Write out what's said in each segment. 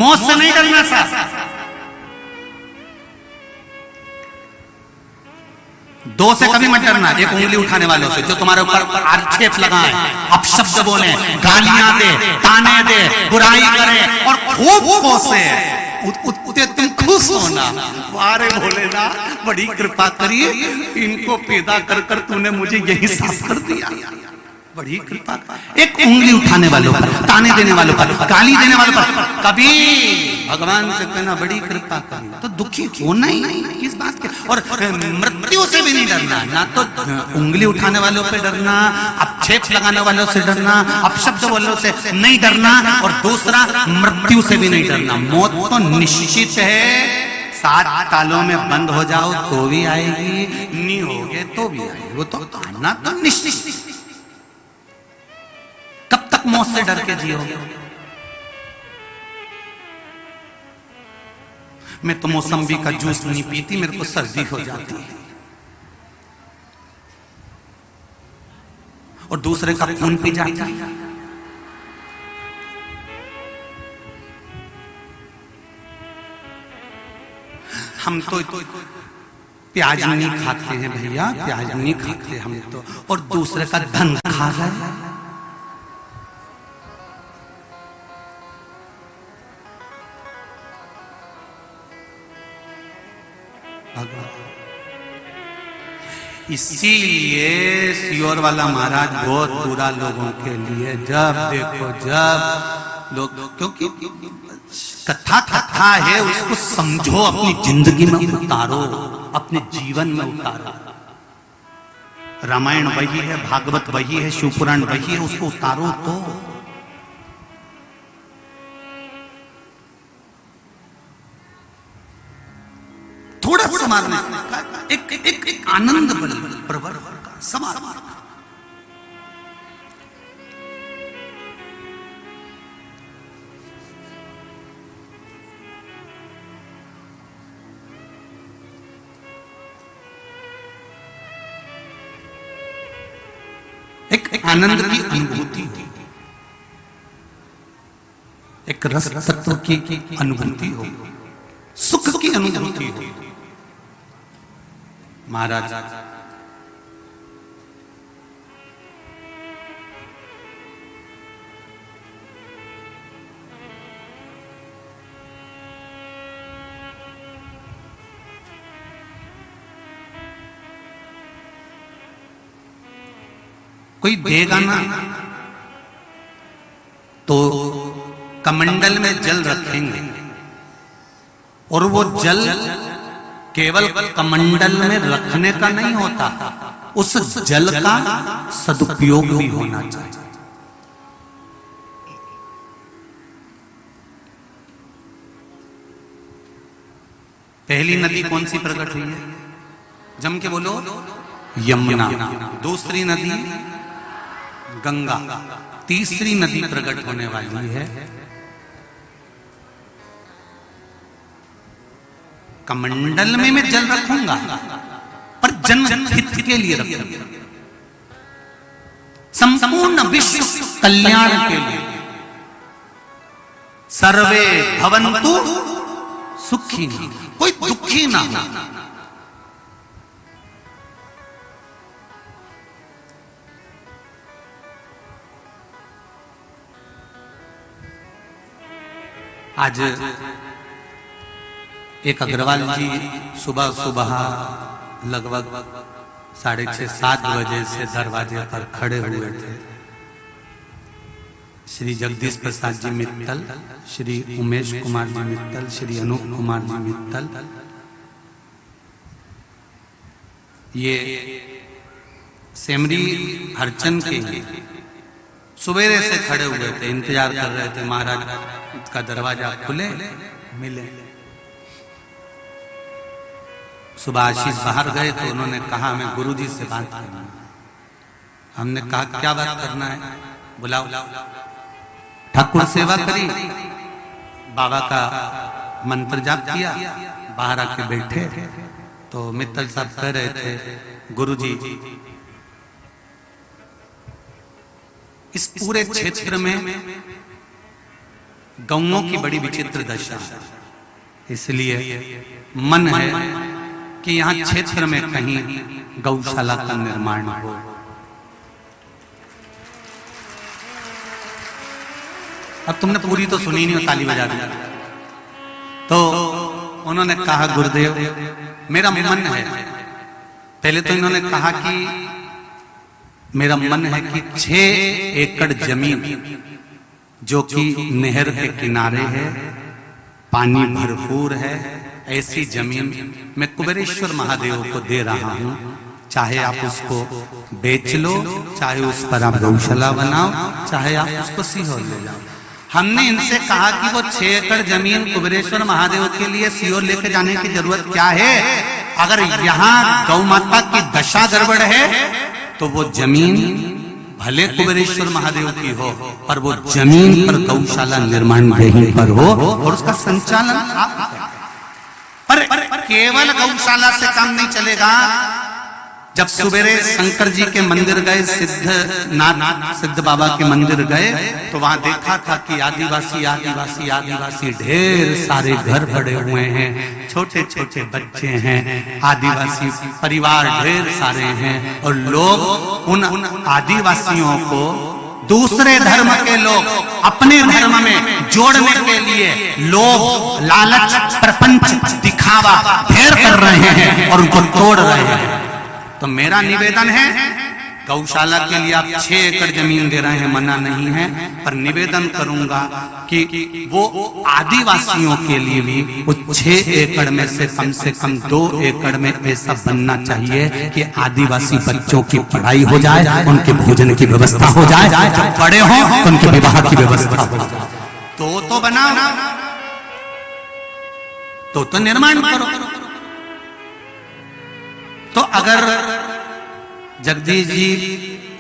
मौत से नहीं डरना साहब, दो से कभी मत डरना। एक उंगली उठाने वालों से जो तुम्हारे ऊपर आक्षेप लगाए, अपशब्द बोले, गालियां दे, ताने दे, बुराई करे और खूब कोसे, उतने तुम खुश होना। वारे भोलेना बड़ी कृपा करिए, इनको पैदा कर कर तूने मुझे यही साफ कर दिया, बड़ी कृपा। एक उंगली उठाने वालों पर, ताने देने वालों पर, गाली देने वालों पर कभी भगवान से कहना बड़ी कृपा करी, तो दुखी होना ही नहीं किस बात के। और मृत्यु से भी नहीं डरना, ना तो उंगली उठाने वालों पे डरना, अपक्षेप लगाने वालों से डरना, अपशब्द वालों से नहीं डरना, और दूसरा मृत्यु से भी नहीं डरना। मौत तो निश्चित है, 7 तालों में बंद हो जाओ तो भी आएगी, नहीं होगे तो भी आएगी, वो तो आना तो निश्चित। कब तक मौत से डर के जियोगे? मैं तो मौसम्बी का जूस नहीं पीती, मेरे को सर्दी हो जाती है, और दूसरे का खून पी जाता है। हम तो प्याज नहीं खाते हैं भैया, प्याज नहीं खाते हम तो, और दूसरे का धन खा रहे। इसीलिए सियोर वाला महाराज बहुत बुरा लोगों के लिए, जब देखो जब लोग, क्योंकि कथा कथा है, उसको समझो, अपनी जिंदगी में उतारो, अपने जीवन में उतारो। रामायण वही है, भागवत वही है, शिवपुराण वही है, उसको उतारो तो। थोड़ा समारने का एक आनंद प्रवर का समार। एक आनंद की अनुभूति, एक रस तत्व की अनुभूति हो, सुख की अनुभूति हो। महाराज कोई देगा ना तो कमंडल में जल रखेंगे, और वो जल केवल कमंडल में रखने का नहीं होता, उस जल का सदुपयोग भी होना चाहिए। पहली नदी कौन सी प्रकट हुई है? जम के बोलो, यमुना। दूसरी नदी गंगा। तीसरी नदी प्रकट होने वाली है कमंडल में मैं जल रखूंगा, पर जन हित के लिए रखूंगा, संपूर्ण विश्व कल्याण के लिए। सर्वे भवन्तु सुखिनः, कोई दुखी ना हो। आज एक अग्रवाल जी सुबह सुबह लगभग 6:30-7 बजे से दरवाजे पर खड़े हुए थे। श्री जगदीश प्रसाद जी मित्तल, श्री उमेश कुमार जी मित्तल, श्री अनूप कुमार जी मित्तल, ये सेमरी हरचंद के सुबेरे से खड़े हुए थे, इंतजार कर रहे थे महाराज का दरवाजा खुले मिले। सुबह आशीष बाहर गए तो उन्होंने कहा मैं गुरुजी से बात करना है। हमने कहा क्या बात करना है? बुलाओ। ठाकुर सेवा करी, बाबा का मंत्र जाप किया, बाहर आके बैठे तो मित्तल साहब कह रहे थे गुरुजी इस पूरे क्षेत्र में गौओं की बड़ी विचित्र दशा, इसलिए मन है कि यहाँ क्षेत्र में कहीं गौशाला का निर्माण हो। अब तुमने पूरी तो सुनी नहीं, ताली बजा दी। तो उन्होंने कहा गुरुदेव मेरा मन है, पहले तो इन्होंने कहा कि मेरा मन है कि 6 एकड़ जमीन जो कि नहर के किनारे है, पानी भरपूर है, ऐसी जमीन मैं कुबेरेश्वर महादेव को दे रहा हूं। चाहे आप उसको बेच लो, चाहे उस पर आप गौशाला बनाओ, चाहे आप उसको सीहोर ले जाओ। हमने इनसे कहा कि वो 6 एकड़ जमीन कुबेरेश्वर महादेव के लिए सीहोर लेके जाने की जरूरत क्या है? अगर यहाँ गौ माता की दशा गड़बड़ है तो वो जमीन भले कुबेरेश्वर महादेव की हो, पर वो जमीन पर गौशाला निर्माण यहीं पर हो और उसका संचालन आप करें। पर केवल गौशाला से काम नहीं चलेगा। जब सुबेरे शंकर जी के मंदिर गए, सिद्ध बाबा के मंदिर गए, तो वहां देखा था कि आदिवासी ढेर सारे घर पड़े हुए हैं, छोटे छोटे बच्चे हैं, आदिवासी परिवार ढेर सारे हैं, और लोग उन आदिवासियों को दूसरे धर्म के लोग अपने धर्म में जोड़ने के लिए लोग लालच, प्रपंच, दिखावा ढेर कर रहे हैं और उनको तोड़ रहे हैं। तो मेरा निवेदन है, गौशाला के लिए आप 6 एकड़ जमीन दे रहे हैं, मना नहीं है, पर निवेदन करूंगा कि वो आदिवासियों के लिए भी उस 6 एकड़ में से कम 2 एकड़ में ऐसा बनना चाहिए कि आदिवासी बच्चों की पढ़ाई हो जाए, उनके भोजन की व्यवस्था हो जाए, जब बड़े हों तो उनके विवाह की व्यवस्था हो जाए। तो बनाओ, तो निर्माण करो। तो अगर जगदीश जी,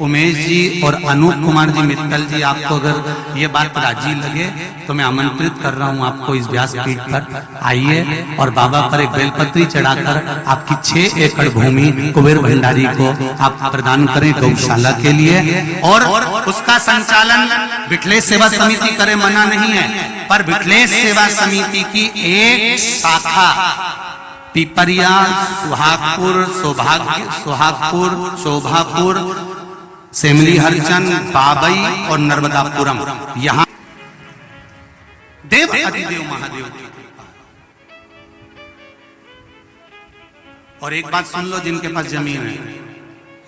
उमेश जी और अनूप कुमार जी मित्तल जी आपको अगर ये बात राजी लगे तो मैं आमंत्रित कर रहा हूं आपको इस व्यासपीठ पर आइए और बाबा पर एक बेलपत्री चढ़ाकर आपकी 6 एकड़ भूमि कुबेर भंडारी को आप प्रदान करें गौशाला के लिए, और उसका संचालन बिटलेश सेवा समिति करे, मना नहीं है, पर बिटलेश सेवा समिति की एक शाखा पिपरिया, शोभापुर, सेमली हरचंद, बाबई और नर्मदापुरम, यहाँ देव अधिदेव महादेव की कृपा। और एक बात सुन लो, जिनके पास जमीन है,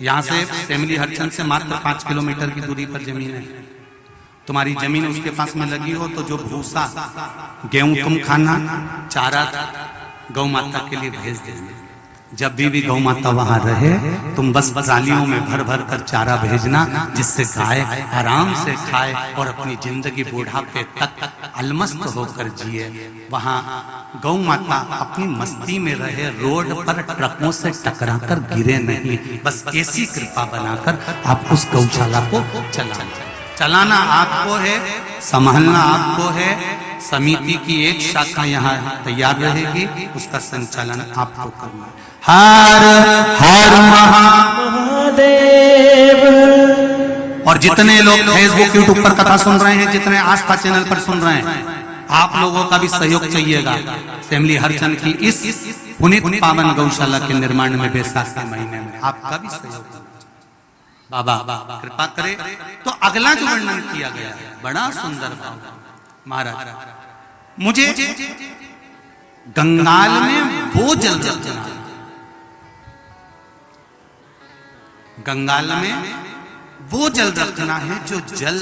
यहां से सेमली हरचंद से मात्र 5 किलोमीटर की दूरी पर जमीन है, तुम्हारी जमीन उसके पास में लगी हो, तो जो भूसा गेहूं तुम खाना, चारा गौ माता के लिए भेज देना। जब भी गौ माता वहां रहे, तुम बस ट्रालियों में भर भर कर चारा भेजना, जिससे गाय आराम से खाए और अपनी जिंदगी बुढ़ापे तक अलमस्त होकर जिए। वहां गौ माता अपनी मस्ती में रहे, रोड पर ट्रकों से टकरा कर गिरे नहीं, बस ऐसी कृपा बनाकर आप उस गौशाला को चलाना आपको है, संभालना आपको है। समिति की एक शाखा यहाँ तैयार रहेगी, उसका संचालन आपको करना। हर हर महादेव। और जितने लोग फेसबुक यूट्यूब पर कथा सुन रहे हैं, जितने आस्था चैनल पर सुन रहे हैं, आप लोगों का भी सहयोग चाहिएगा सेमली हरचंद की इस पुनीत पावन गौशाला के निर्माण में बैसाख के महीने में आपका भी सहयोग। बाबा कृपा करे। तो अगला जो वर्णन किया गया है बड़ा सुंदर भाव। महाराज, मुझे गंगाल में वो जल रखना, गंगाल में वो जल रखना है जो जल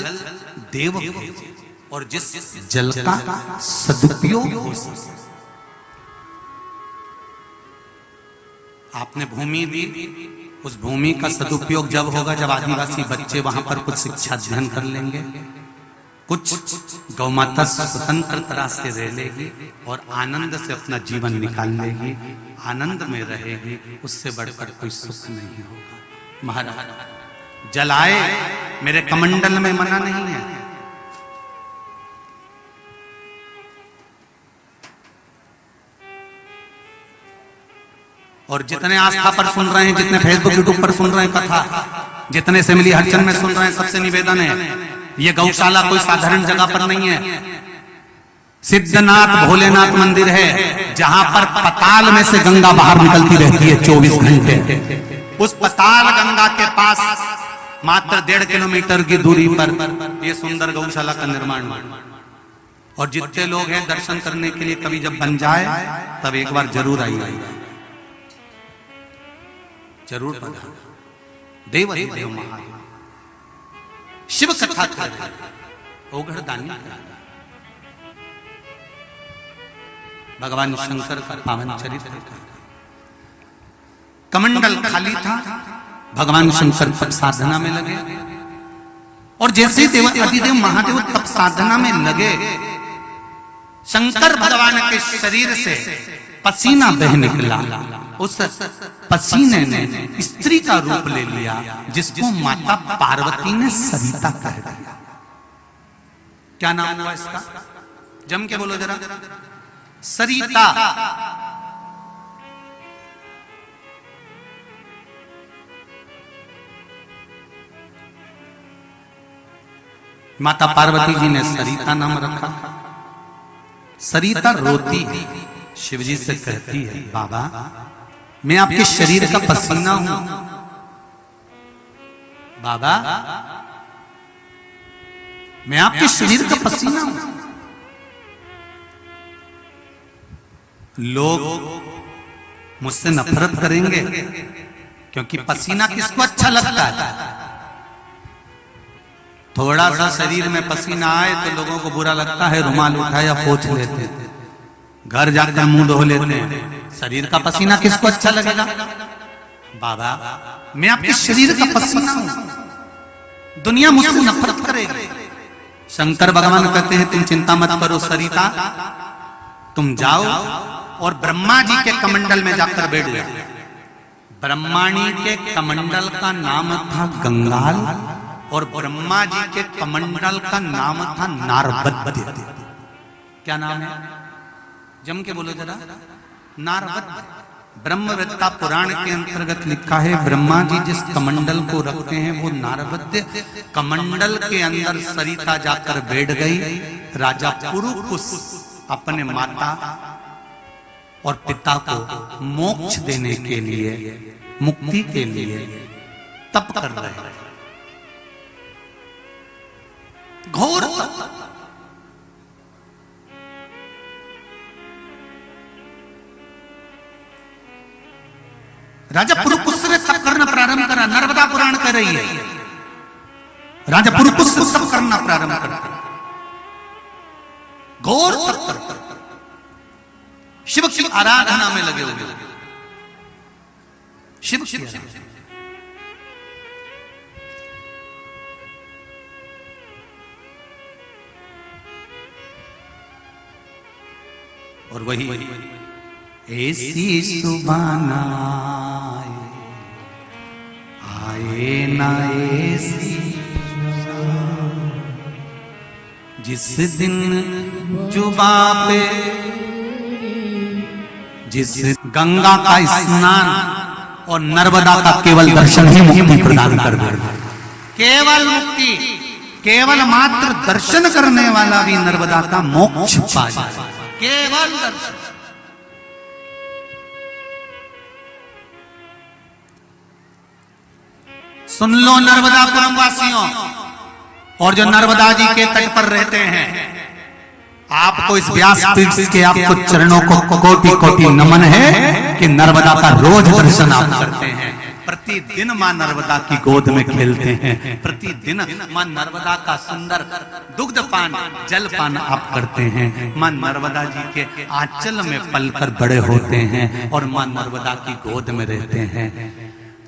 देव भेजे और जिस जल का सदुपयोग हो सके। आपने भूमि दी, उस भूमि का सदुपयोग जब होगा जब आदिवासी बच्चे वहां पर कुछ शिक्षा अध्ययन कर लेंगे, कुछ गौ माता स्वतंत्र तरह से रह लेगी और आनंद से अपना जीवन निकाल लेगी, आनंद में रहेगी, उससे बढ़कर कोई सुख नहीं होगा। महाराज, जल आए मेरे कमंडल में मना नहीं है, और जितने आस्था पर सुन रहे हैं, जितने फेसबुक यूट्यूब पर सुन रहे हैं कथा, जितने सेमली हरचंद में सुन रहे हैं, सबसे निवेदन है, ये गौशाला कोई साधारण जगह पर नहीं है, सिद्धनाथ भोलेनाथ मंदिर है जहां पर पताल में से गंगा बाहर निकलती रहती है 24 घंटे। उस पताल गंगा के पास मात्र 1.5 किलोमीटर की दूरी पर यह सुंदर गौशाला का निर्माण हुआ। और जितने लोग हैं दर्शन करने के लिए कभी जब बन जाए तब एक बार जरूर आइए, जरूर देव देव महादेव शिव कथा कर ओघड़ दानी भगवान शंकर का पावन चरित्र। कमंडल खाली था, भगवान शंकर तप साधना में लगे और जैसे देवाधिदेव महादेव तप साधना में लगे शंकर भगवान के शरीर से पसीना बह निकला। उस पसीने ने स्त्री का रूप ले लिया जिसको माता पार्वती ने सरिता कह दिया। क्या नाम हुआ इसका? जम के बोलो जरा। सरिता। माता पार्वती जी ने सरिता नाम रखा। सरिता रोती है, शिवजी से कहती है बाबा मैं आपके शरीर का पसीना हूं, बाबा मैं आपके शरीर का पसीना हूं। लोग मुझसे नफरत करेंगे क्योंकि पसीना किसको अच्छा लगता है? थोड़ा सा शरीर में पसीना आए तो लोगों को बुरा लगता है, रुमाल उठाया पोंछ लेते, घर जाकर मुंह धो लेते हैं। शरीर का पसीना किसको अच्छा लगेगा? बाबा मैं आपके शरीर का पसीना हूं, दुनिया मुझसे नफरत करेगी। शंकर भगवान कहते हैं तुम चिंता मत करो सरिता, तुम जाओ और ब्रह्मा जी के कमंडल में जाकर बैठ जाओ। ब्रह्माणी के कमंडल का नाम था गंगाल और ब्रह्मा जी के कमंडल का नाम था नारबद्य। क्या नाम है? जम के बोलो जरा। नारबद्य। ब्रह्मवेत्ता पुराण के अंतर्गत लिखा है ब्रह्मा जी जिस कमंडल को रखते हैं वो नारबद्य कमंडल के अंदर सरिता जाकर बैठ गई। राजा पुरुकुस अपने माता और पिता को मोक्ष देने के लिए, मुक्ति के लिए तप कर रहे हैं, घोर तप। राजा पुरुकुस ने तप करना प्रारंभ करा। नर्मदा पुराण कह रही है राजा पुरुकुस से तप करना प्रारंभ करता, घोर तप करता, शिव की आराधना में लगे हुए। शिव की आराधना। और वही ऐसी सुबाना आए ना ऐसी जिस दिन जुबा पे, जिस गंगा का स्नान और नर्मदा का केवल दर्शन ही मुक्ति प्रदान कर दे। केवल मुक्ति, केवल मात्र दर्शन करने वाला भी नर्मदा का मोक्ष पा जाए। केवल दर्शन। सुन लो नर्मदापुरम वासियों और जो नर्मदा जी के तट पर रहते हैं, आपको इस व्यासपीठ के आपको चरणों को कोटि कोटि नमन है कि नर्मदा का रोज दर्शन आप करते हैं। प्रतिदिन मां नर्मदा की गोद में खेलते हैं, प्रतिदिन मां नर्मदा का सुंदर दुग्ध पान, जल पान आप करते हैं। मां नर्मदा जी के आंचल में पलकर बड़े होते हैं और मां नर्मदा की गोद में रहते हैं।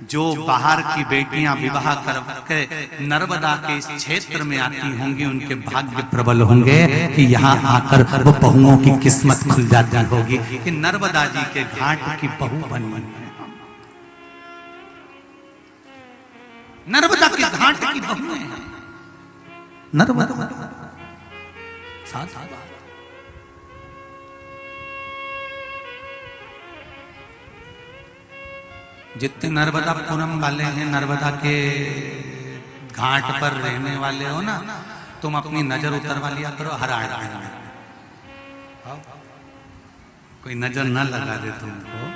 जो बाहर की बेटियां विवाह करके नर्मदा के इस क्षेत्र में आती होंगी उनके भाग्य प्रबल होंगे कि यहाँ आकर वो बहुओं की किस्मत खुल जाती होगी कि नर्मदा जी के घाट की बहू बनी है। नर्मदा के घाट की बहू है नर्मदा। जितने नर्मदापुरम वाले हैं, नर्मदा के घाट पर रहने वाले हो ना, तुम अपनी नजर उतरवा लिया करो हर आठ में। कोई नजर न लगा दे तुमको।